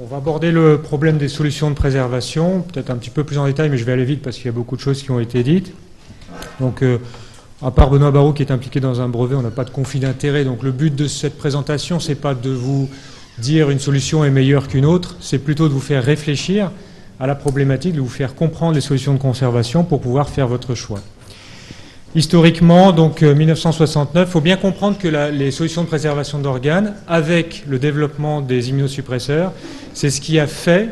On va aborder le problème des solutions de préservation, peut-être un petit peu plus en détail, mais je vais aller vite parce qu'il y a beaucoup de choses qui ont été dites. Donc, à part Benoît Barrault qui est impliqué dans un brevet, on n'a pas de conflit d'intérêt. Donc, le but de cette présentation, c'est pas de vous dire une solution est meilleure qu'une autre, c'est plutôt de vous faire réfléchir à la problématique, de vous faire comprendre les solutions de conservation pour pouvoir faire votre choix. Historiquement, donc 1969, il faut bien comprendre que les solutions de préservation d'organes, avec le développement des immunosuppresseurs, c'est ce qui a fait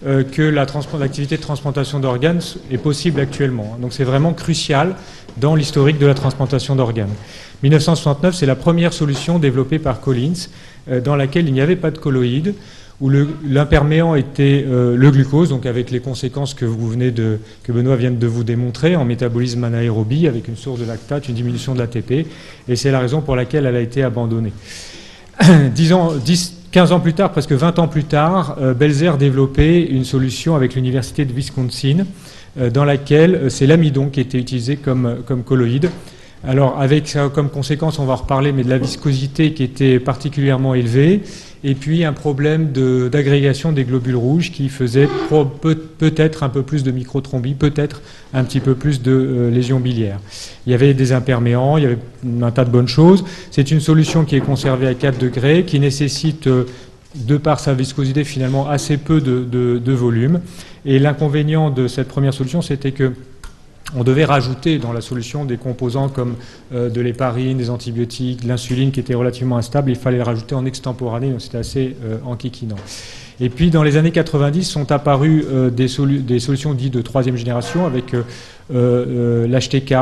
que l'activité de transplantation d'organes est possible actuellement. Donc c'est vraiment crucial dans l'historique de la transplantation d'organes. 1969, c'est la première solution développée par Collins, dans laquelle il n'y avait pas de colloïdes, où l'imperméant était le glucose, donc avec les conséquences que Benoît vient de vous démontrer, en métabolisme anaérobie, avec une source de lactate, une diminution de l'ATP, et c'est la raison pour laquelle elle a été abandonnée. 15 ans plus tard, presque 20 ans plus tard, Belzer développait une solution avec l'université de Wisconsin, dans laquelle c'est l'amidon qui était utilisé comme colloïde. Alors, avec ça comme conséquence, on va en reparler, mais de la viscosité qui était particulièrement élevée, et puis un problème d'agrégation des globules rouges qui faisait peut-être un peu plus de microthrombie, peut-être un petit peu plus de lésions biliaires. Il y avait des imperméants, il y avait un tas de bonnes choses. C'est une solution qui est conservée à 4 degrés, qui nécessite, de par sa viscosité, finalement assez peu de volume. Et l'inconvénient de cette première solution, c'était que on devait rajouter dans la solution des composants comme de l'héparine, des antibiotiques, de l'insuline qui était relativement instable. Il fallait le rajouter en extemporané, donc c'était assez enquiquinant. Et puis dans les années 90 sont apparues des solutions dites de troisième génération avec l'HTK,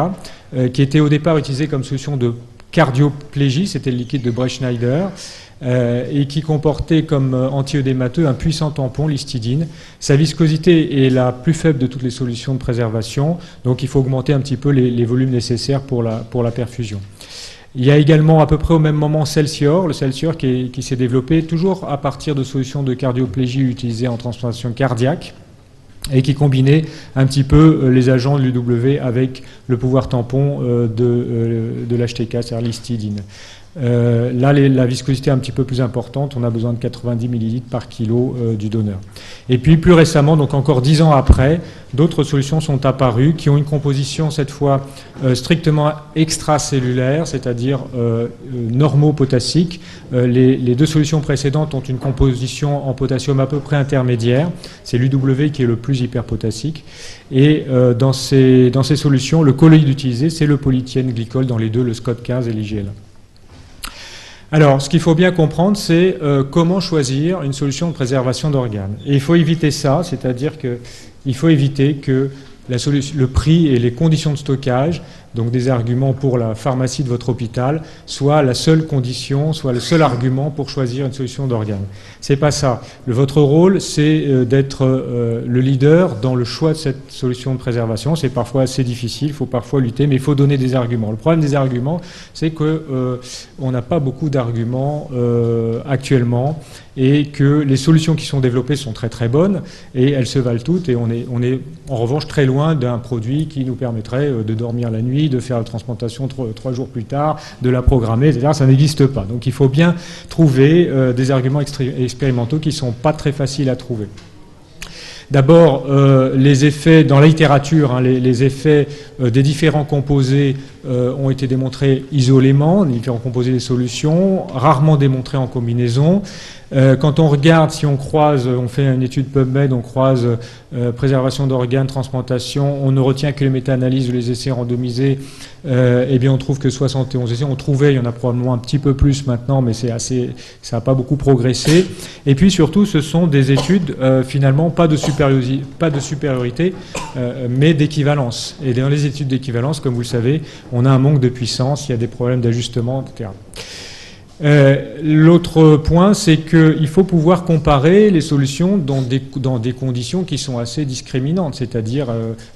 qui était au départ utilisé comme solution de cardioplégie, c'était le liquide de Breschneider, et qui comportait comme antiœdémateux un puissant tampon, l'histidine. Sa viscosité est la plus faible de toutes les solutions de préservation, donc il faut augmenter un petit peu les volumes nécessaires pour la perfusion. Il y a également à peu près au même moment Celsior, le Celsior qui s'est développé toujours à partir de solutions de cardioplégie utilisées en transplantation cardiaque, et qui combinait un petit peu les agents de l'UW avec le pouvoir tampon de l'HTK, c'est-à-dire l'histidine. Là, la viscosité est un petit peu plus importante, on a besoin de 90 ml par kilo du donneur. Et puis plus récemment, donc encore 10 ans après, d'autres solutions sont apparues qui ont une composition cette fois strictement extracellulaire, c'est-à-dire normopotassique. Les deux solutions précédentes ont une composition en potassium à peu près intermédiaire, c'est l'UW qui est le plus hyperpotassique. Et dans ces solutions, le colloïde utilisé, c'est le polyéthylène glycol dans les deux, le SCOT15 et l'IGL. Alors, ce qu'il faut bien comprendre, c'est comment choisir une solution de préservation d'organes. Et il faut éviter ça, c'est-à-dire qu'il faut éviter que le prix et les conditions de stockage, donc des arguments pour la pharmacie de votre hôpital, soient la seule condition, soit le seul argument pour choisir une solution d'organes. C'est pas ça. Votre rôle, c'est d'être le leader dans le choix de cette solution de préservation. C'est parfois assez difficile, il faut parfois lutter, mais il faut donner des arguments. Le problème des arguments, c'est que on n'a pas beaucoup d'arguments actuellement, et que les solutions qui sont développées sont très très bonnes, et elles se valent toutes, et on est en revanche très loin d'un produit qui nous permettrait de dormir la nuit, de faire la transplantation 3 jours plus tard, de la programmer, etc. Ça n'existe pas. Donc il faut bien trouver des arguments expérimentaux qui ne sont pas très faciles à trouver. D'abord, les effets dans la littérature, les effets des différents composés ont été démontrés isolément, les différents composés des solutions, rarement démontrés en combinaison. Quand on regarde, si on croise, on fait une étude PubMed, on croise préservation d'organes, transplantation, on ne retient que les méta-analyses ou les essais randomisés, eh bien on trouve que 71 essais. On trouvait, il y en a probablement un petit peu plus maintenant, mais ça n'a pas beaucoup progressé. Et puis surtout, ce sont des études finalement pas de supériorité, mais d'équivalence. Et dans les études d'équivalence, comme vous le savez, on a un manque de puissance, il y a des problèmes d'ajustement, etc. L'autre point, c'est qu'il faut pouvoir comparer les solutions dans des conditions qui sont assez discriminantes, c'est-à-dire,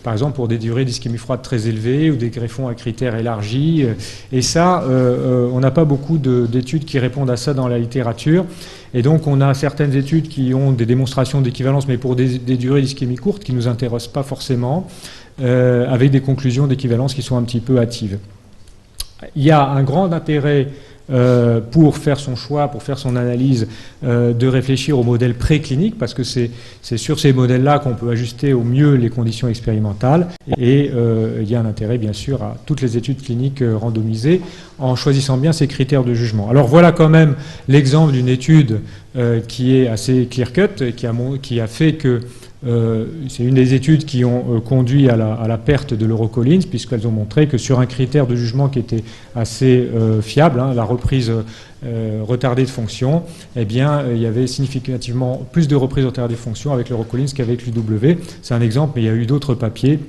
par exemple, pour des durées d'ischémie froide très élevées ou des greffons à critères élargis. Et ça, on n'a pas beaucoup d'études qui répondent à ça dans la littérature. Et donc, on a certaines études qui ont des démonstrations d'équivalence, mais pour des durées d'ischémie courtes qui ne nous intéressent pas forcément, avec des conclusions d'équivalence qui sont un petit peu hâtives. Il y a un grand intérêt pour faire son choix, pour faire son analyse, de réfléchir aux modèles précliniques, parce que c'est sur ces modèles-là qu'on peut ajuster au mieux les conditions expérimentales. Et il y a un intérêt, bien sûr, à toutes les études cliniques randomisées, en choisissant bien ces critères de jugement. Alors voilà quand même l'exemple d'une étude qui est assez clear-cut, qui a fait que c'est une des études qui ont conduit à la perte de l'Eurocollins, puisqu'elles ont montré que sur un critère de jugement qui était assez fiable, la reprise retardée de fonction, eh bien, il y avait significativement plus de reprises retardées de fonction avec l'Eurocollins qu'avec l'UW. C'est un exemple, mais il y a eu d'autres papiers.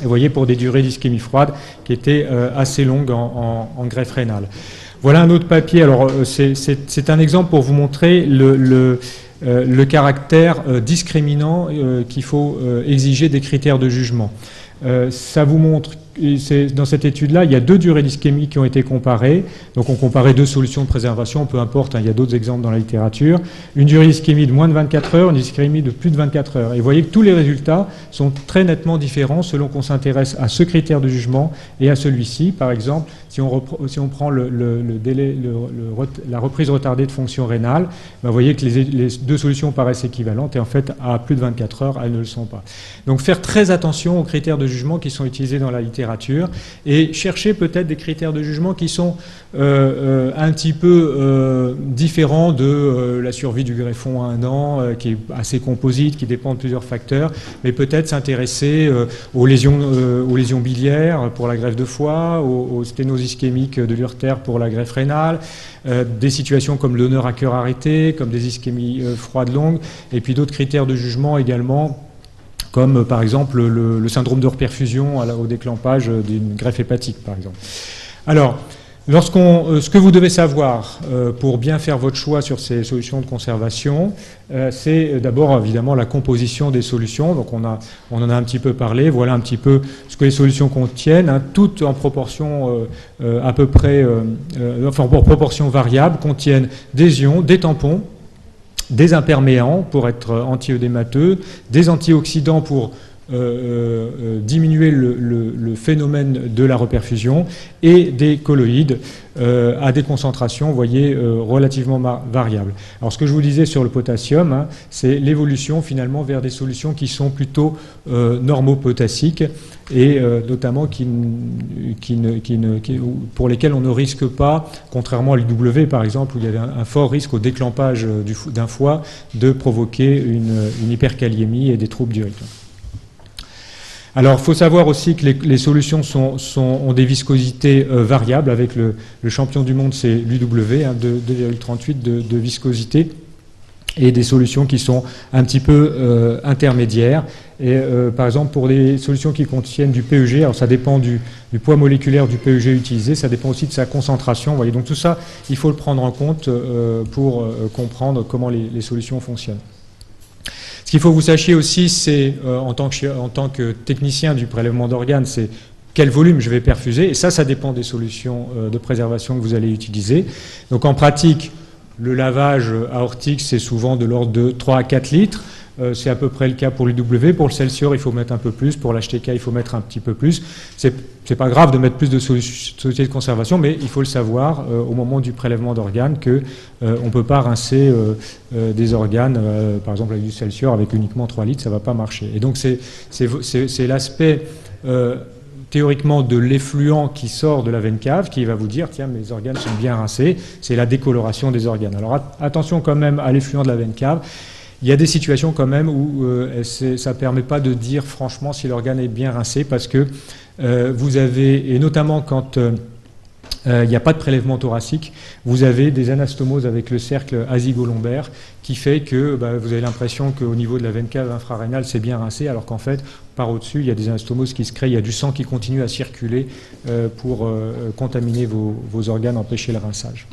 Et vous voyez, pour des durées d'ischémie froide qui étaient assez longues en greffe rénale. Voilà un autre papier. Alors, c'est un exemple pour vous montrer le caractère discriminant qu'il faut exiger des critères de jugement. Ça vous montre, dans cette étude-là, il y a 2 durées d'ischémie qui ont été comparées. Donc on comparait 2 solutions de préservation, peu importe, il y a d'autres exemples dans la littérature. Une durée d'ischémie de moins de 24 heures, une ischémie de plus de 24 heures. Et vous voyez que tous les résultats sont très nettement différents selon qu'on s'intéresse à ce critère de jugement et à celui-ci. Par exemple, si on prend la reprise retardée de fonction rénale, ben vous voyez que les 2 solutions paraissent équivalentes et en fait, à plus de 24 heures, elles ne le sont pas. Donc faire très attention aux critères de jugement qui sont utilisés dans la littérature et chercher peut-être des critères de jugement qui sont un petit peu différents de la survie du greffon à 1 an, qui est assez composite, qui dépend de plusieurs facteurs, mais peut-être s'intéresser aux lésions biliaires pour la greffe de foie, aux sténoses ischémiques de l'urtère pour la greffe rénale, des situations comme le donneur à cœur arrêté, comme des ischémies froides longues, et puis d'autres critères de jugement également, comme par exemple le syndrome de reperfusion au déclampage d'une greffe hépatique, par exemple. Alors, ce que vous devez savoir pour bien faire votre choix sur ces solutions de conservation, c'est d'abord évidemment la composition des solutions. Donc on en a un petit peu parlé. Voilà un petit peu ce que les solutions contiennent, toutes en proportion à peu près, enfin en proportion variable, contiennent des ions, des tampons, des imperméants pour être anti-œdémateux, des antioxydants pour diminuer le phénomène de la reperfusion et des colloïdes à des concentrations, vous voyez, relativement variables. Alors ce que je vous disais sur le potassium, c'est l'évolution finalement vers des solutions qui sont plutôt normopotassiques et notamment pour lesquelles on ne risque pas, contrairement à l'UW par exemple, où il y avait un fort risque au déclampage d'un foie de provoquer une hyperkaliémie et des troubles du rythme. Alors, il faut savoir aussi que les solutions ont des viscosités variables. Avec le champion du monde, c'est l'UW, 2,38 de viscosité, et des solutions qui sont un petit peu intermédiaires. Et par exemple, pour les solutions qui contiennent du PEG, alors ça dépend du poids moléculaire du PEG utilisé, ça dépend aussi de sa concentration. Vous voyez, donc tout ça, il faut le prendre en compte pour comprendre comment les solutions fonctionnent. Ce qu'il faut que vous sachiez aussi, c'est, en tant que technicien du prélèvement d'organes, c'est quel volume je vais perfuser. Et ça dépend des solutions de préservation que vous allez utiliser. Donc en pratique, le lavage aortique, c'est souvent de l'ordre de 3 à 4 litres. C'est à peu près le cas pour l'UW. Pour le Celsior, il faut mettre un peu plus. Pour l'HTK, il faut mettre un petit peu plus. C'est pas grave de mettre plus de solutés de conservation, mais il faut le savoir au moment du prélèvement d'organes que on peut pas rincer des organes, par exemple avec du Celsior, avec uniquement 3 litres, ça va pas marcher. Et donc c'est l'aspect théoriquement de l'effluent qui sort de la veine cave qui va vous dire tiens, mes organes sont bien rincés. C'est la décoloration des organes. Alors attention quand même à l'effluent de la veine cave. Il y a des situations quand même où ça ne permet pas de dire franchement si l'organe est bien rincé parce que vous avez, et notamment quand il n'y a pas de prélèvement thoracique, vous avez des anastomoses avec le cercle asigolombaire qui fait que vous avez l'impression qu'au niveau de la veine cave infrarénale c'est bien rincé alors qu'en fait par au-dessus il y a des anastomoses qui se créent, il y a du sang qui continue à circuler pour contaminer vos organes, empêcher le rinçage.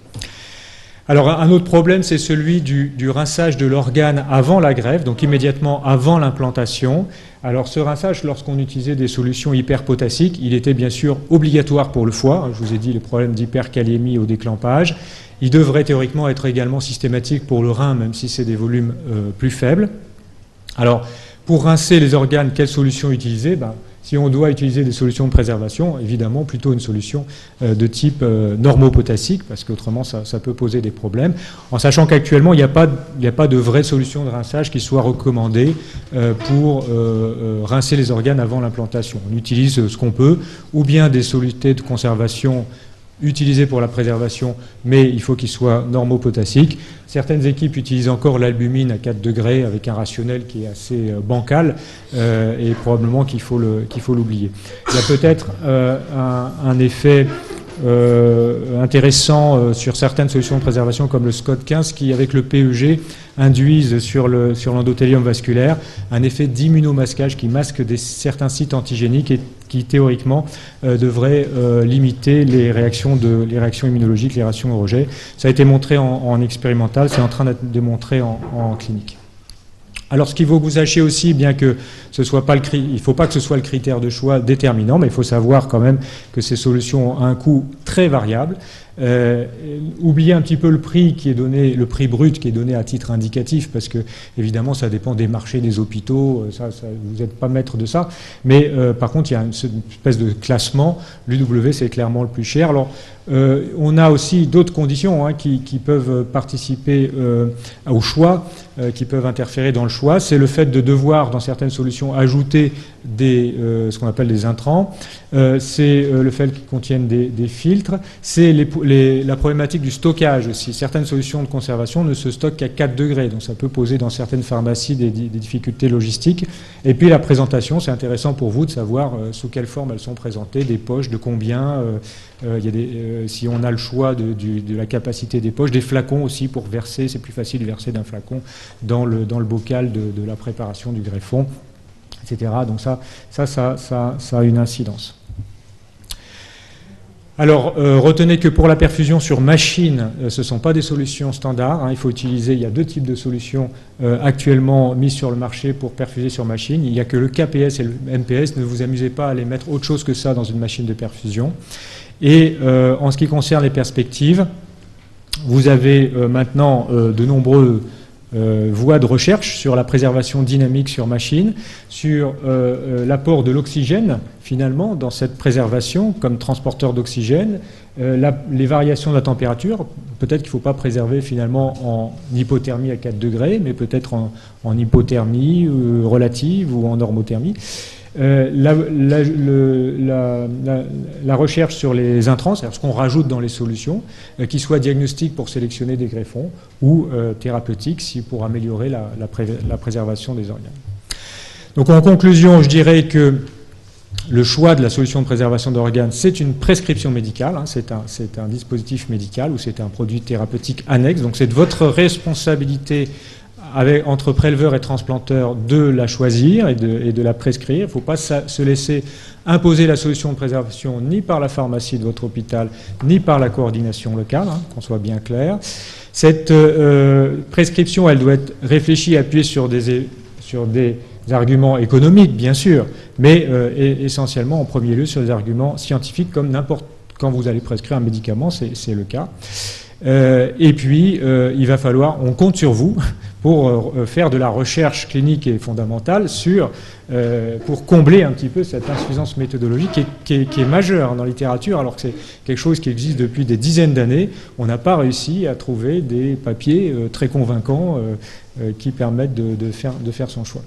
Alors un autre problème, c'est celui du rinçage de l'organe avant la greffe, donc immédiatement avant l'implantation. Alors ce rinçage, lorsqu'on utilisait des solutions hyperpotassiques, il était bien sûr obligatoire pour le foie. Je vous ai dit les problèmes d'hyperkaliémie au déclampage. Il devrait théoriquement être également systématique pour le rein, même si c'est des volumes plus faibles. Alors pour rincer les organes, quelle solution utiliser ? Si on doit utiliser des solutions de préservation, évidemment, plutôt une solution de type normopotassique, parce qu'autrement, ça peut poser des problèmes, en sachant qu'actuellement, il n'y a pas de vraie solution de rinçage qui soit recommandée pour rincer les organes avant l'implantation. On utilise ce qu'on peut, ou bien des solutés de conservation utilisés pour la préservation, mais il faut qu'ils soient normopotassiques. Certaines équipes utilisent encore l'albumine à 4 degrés avec un rationnel qui est assez bancal et probablement qu'il faut l'oublier. Il y a peut-être un effet intéressant sur certaines solutions de préservation comme le SCOT 15 qui, avec le PEG, induisent sur l'endothélium vasculaire un effet d'immunomasquage qui masque certains sites antigéniques et qui théoriquement devrait limiter les réactions immunologiques, les réactions au rejet. Ça a été montré en expérimental, c'est en train d'être démontré en clinique. Alors, ce qu'il faut que vous sachiez aussi, bien que ce soit pas il ne faut pas que ce soit le critère de choix déterminant, mais il faut savoir quand même que ces solutions ont un coût très variable. Oubliez un petit peu le prix qui est donné, le prix brut qui est donné à titre indicatif, parce que évidemment ça dépend des marchés, des hôpitaux, vous n'êtes pas maître de ça. Mais par contre, il y a une espèce de classement. L'UW, c'est clairement le plus cher. Alors, on a aussi d'autres conditions qui peuvent participer au choix, qui peuvent interférer dans le choix. C'est le fait de devoir, dans certaines solutions, ajouter ce qu'on appelle des intrants. C'est le fait qu'ils contiennent des filtres. C'est la problématique du stockage aussi. Certaines solutions de conservation ne se stockent qu'à 4 degrés, donc ça peut poser dans certaines pharmacies des difficultés logistiques. Et puis la présentation, c'est intéressant pour vous de savoir sous quelle forme elles sont présentées, des poches, de combien, si on a le choix de la capacité des poches, des flacons aussi pour verser, c'est plus facile de verser d'un flacon dans le bocal de la préparation du greffon, etc. Donc ça a une incidence. Alors, retenez que pour la perfusion sur machine, ce ne sont pas des solutions standards. Il y a 2 types de solutions actuellement mises sur le marché pour perfuser sur machine. Il n'y a que le KPS et le MPS. Ne vous amusez pas à aller mettre autre chose que ça dans une machine de perfusion. Et en ce qui concerne les perspectives, vous avez maintenant de nombreux voies de recherche sur la préservation dynamique sur machine, sur l'apport de l'oxygène finalement dans cette préservation comme transporteur d'oxygène, les variations de la température. Peut-être qu'il ne faut pas préserver finalement en hypothermie à 4 degrés, mais peut-être en hypothermie relative ou en normothermie. La recherche sur les intrants, c'est-à-dire ce qu'on rajoute dans les solutions, qui soient diagnostiques pour sélectionner des greffons ou thérapeutiques pour améliorer la préservation des organes. Donc en conclusion, je dirais que le choix de la solution de préservation d'organes, c'est une prescription médicale, c'est un dispositif médical ou c'est un produit thérapeutique annexe, donc c'est de votre responsabilité entre préleveur et transplanteur de la choisir et de la prescrire. Il ne faut pas se laisser imposer la solution de préservation ni par la pharmacie de votre hôpital, ni par la coordination locale, qu'on soit bien clair. Cette prescription, elle doit être réfléchie, appuyée sur des arguments économiques, bien sûr, mais essentiellement, en premier lieu, sur des arguments scientifiques, comme quand vous allez prescrire un médicament, c'est le cas. Et puis, on compte sur vous pour faire de la recherche clinique et fondamentale pour combler un petit peu cette insuffisance méthodologique qui est majeure dans la littérature, alors que c'est quelque chose qui existe depuis des dizaines d'années. On n'a pas réussi à trouver des papiers très convaincants qui permettent de faire son choix.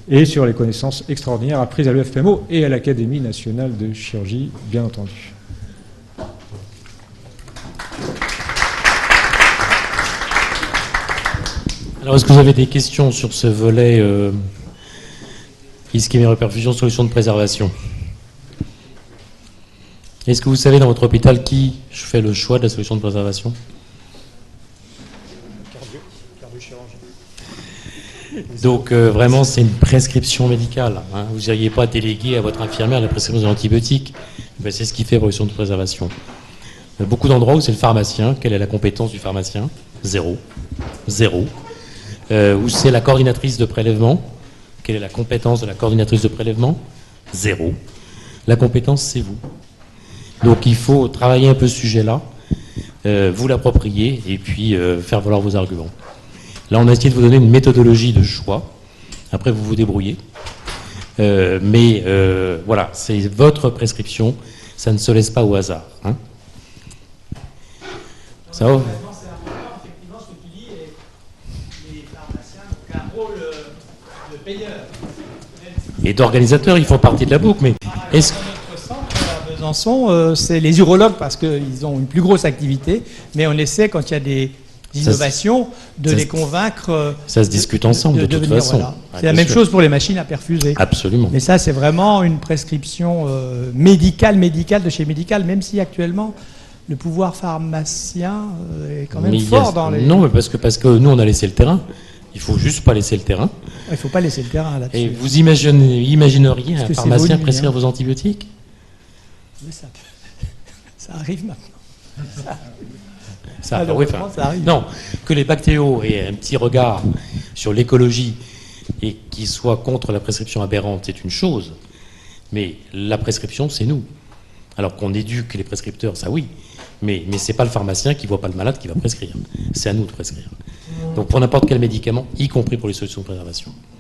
Et sur les connaissances extraordinaires apprises à l'UFPMO et à l'Académie nationale de chirurgie, bien entendu. Alors, est-ce que vous avez des questions sur ce volet ischémie reperfusion, solution de préservation? Est-ce que vous savez dans votre hôpital qui fait le choix de la solution de préservation? Donc, vraiment, c'est une prescription médicale. Vous n'iriez pas déléguer à votre infirmière la prescription d'antibiotiques. C'est ce qui fait la solution de préservation. Beaucoup d'endroits où c'est le pharmacien. Quelle est la compétence du pharmacien? Zéro. Où c'est la coordinatrice de prélèvement. Quelle est la compétence de la coordinatrice de prélèvement? Zéro. La compétence, c'est vous. Donc il faut travailler un peu ce sujet-là, vous l'approprier et puis faire valoir vos arguments. Là, on a essayé de vous donner une méthodologie de choix. Après, vous vous débrouillez. Voilà, c'est votre prescription, ça ne se laisse pas au hasard. Hein. Ça va ? C'est important, effectivement, ce que tu dis, et les pharmaciens n'ont qu'un rôle de payeur. Et d'organisateurs, ils font partie de la boucle, mais est-ce que... Notre centre à Besançon, c'est les urologues parce qu'ils ont une plus grosse activité, mais on essaie, quand il y a des innovations, de les convaincre. Ça se discute ensemble, de toute devenir, façon. voilà. Ah, C'est la bien même sûr. chose pour les machines à perfuser. Absolument. Mais ça, c'est vraiment une prescription médicale de chez Médical, même si actuellement, le pouvoir pharmacien est quand même Mais il y a- fort dans les... Non, mais parce que nous, on a laissé le terrain. Il faut juste pas laisser le terrain. Il ne faut pas laisser le terrain là-dessus. Et vous imagineriez Parce un que c'est pharmacien volumineux, prescrire hein. vos antibiotiques? Mais ça arrive maintenant. Ça, Malheureusement, enfin, ça arrive. non, que les bactériaux aient un petit regard sur l'écologie et qu'ils soient contre la prescription aberrante, c'est une chose. Mais la prescription, c'est nous. Alors qu'on éduque les prescripteurs, ça oui. Mais c'est pas le pharmacien qui voit pas le malade qui va prescrire. C'est à nous de prescrire. Donc pour n'importe quel médicament, y compris pour les solutions de préservation.